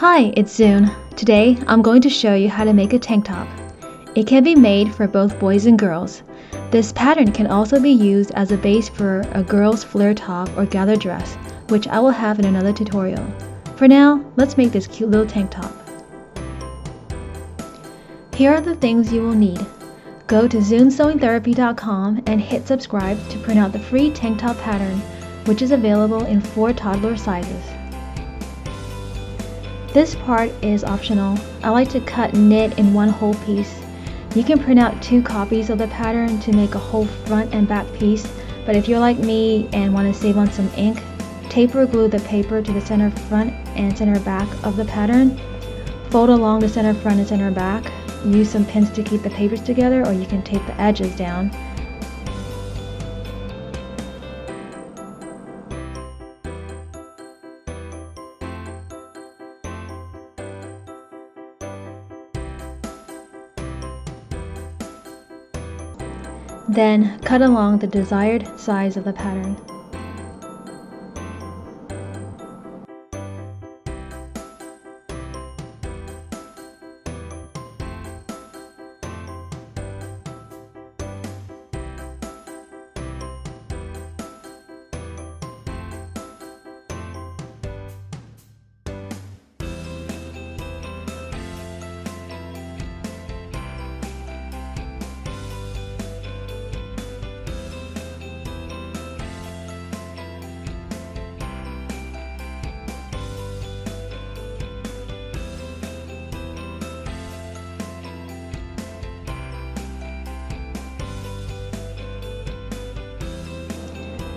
Hi, it's Zoon. Today, I'm going to show you how to make a tank top. It can be made for both boys and girls. This pattern can also be used as a base for a girl's flare top or gather dress, which I will have in another tutorial. For now, let's make this cute little tank top. Here are the things you will need. Go to zoonsewingtherapy.com and hit subscribe to print out the free tank top pattern, which is available in 4 toddler sizes. This part is optional. I like to cut knit in one whole piece. You can print out 2 copies of the pattern to make a whole front and back piece, but if you're like me and want to save on some ink, tape or glue the paper to the center front and center back of the pattern. Fold along the center front and center back. Use some pins to keep the papers together, or you can tape the edges down. Then cut along the desired size of the pattern.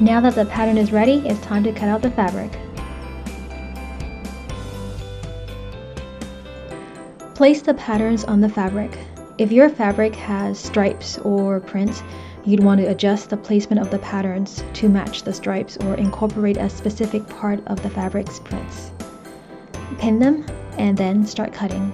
Now that the pattern is ready, it's time to cut out the fabric. Place the patterns on the fabric. If your fabric has stripes or prints, you'd want to adjust the placement of the patterns to match the stripes or incorporate a specific part of the fabric's prints. Pin them and then start cutting.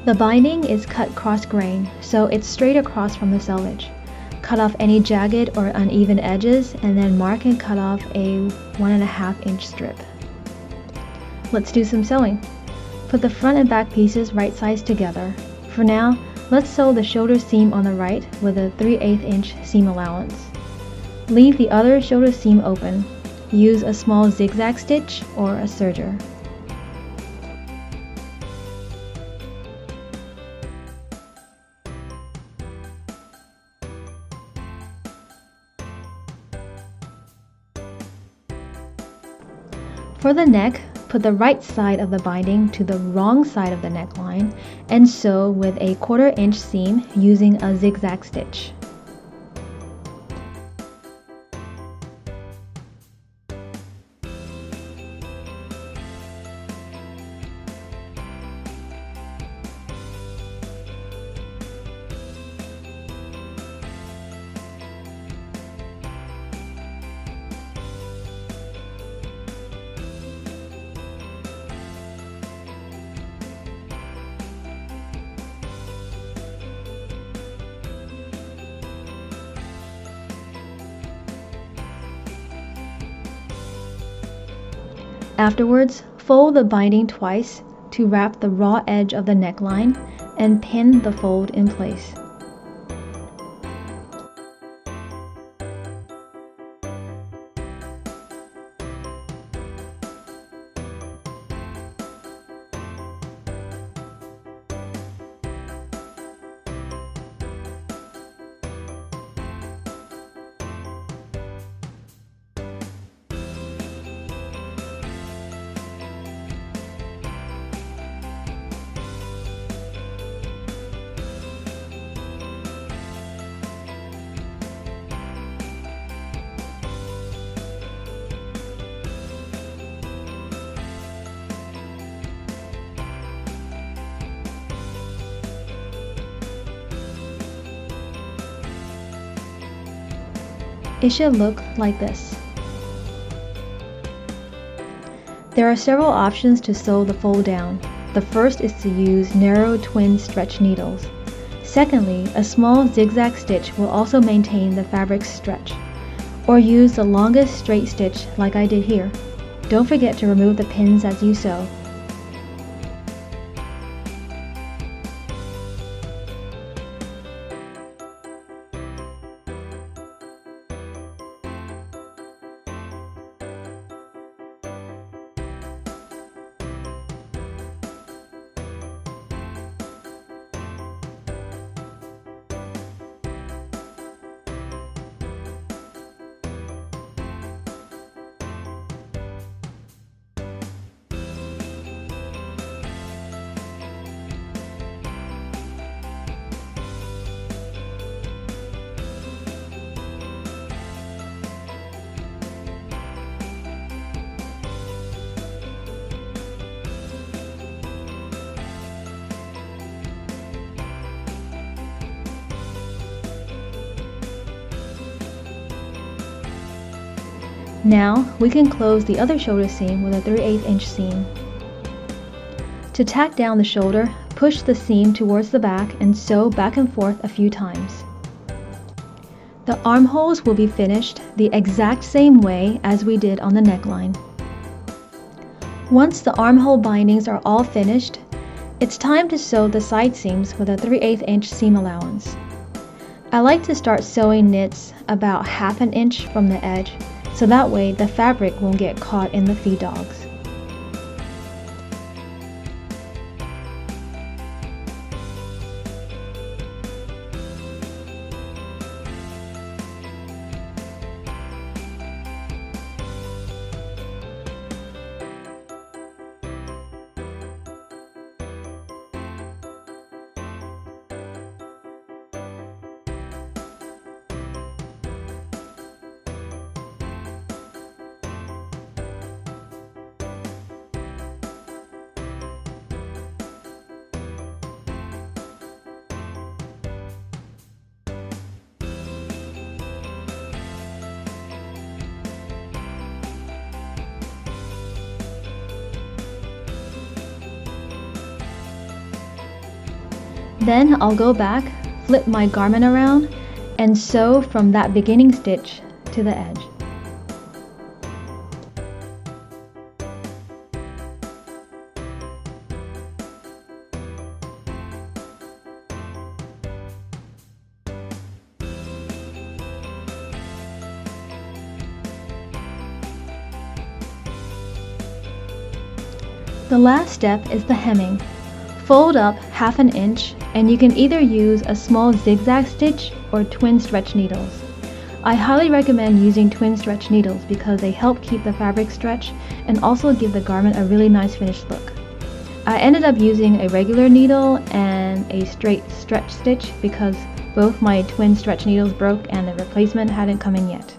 The binding is cut cross grain, so it's straight across from the selvage. Cut off any jagged or uneven edges and then mark and cut off a 1.5 inch strip. Let's do some sewing. Put the front and back pieces right sides together. For now, let's sew the shoulder seam on the right with a 3/8 inch seam allowance. Leave the other shoulder seam open. Use a small zigzag stitch or a serger. For the neck, put the right side of the binding to the wrong side of the neckline and sew with a 1/4 inch seam using a zigzag stitch. Afterwards, fold the binding twice to wrap the raw edge of the neckline and pin the fold in place. It should look like this. There are several options to sew the fold down. The first is to use narrow twin stretch needles. Secondly, a small zigzag stitch will also maintain the fabric's stretch. Or use the longest straight stitch like I did here. Don't forget to remove the pins as you sew. Now, we can close the other shoulder seam with a 3/8 inch seam. To tack down the shoulder, push the seam towards the back and sew back and forth a few times. The armholes will be finished the exact same way as we did on the neckline. Once the armhole bindings are all finished, it's time to sew the side seams with a 3/8 inch seam allowance. I like to start sewing knits about 1/2 inch from the edge, so that way the fabric won't get caught in the feed dogs. Then I'll go back, flip my garment around, and sew from that beginning stitch to the edge. The last step is the hemming. Fold up 1/2 inch and you can either use a small zigzag stitch or twin stretch needles. I highly recommend using twin stretch needles because they help keep the fabric stretched and also give the garment a really nice finished look. I ended up using a regular needle and a straight stretch stitch because both my twin stretch needles broke and the replacement hadn't come in yet.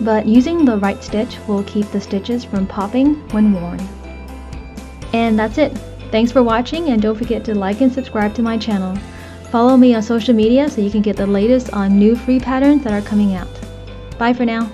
but using the right stitch will keep the stitches from popping when worn. And that's it. Thanks for watching, and don't forget to like and subscribe to my channel. Follow me on social media so you can get the latest on new free patterns that are coming out. Bye for now.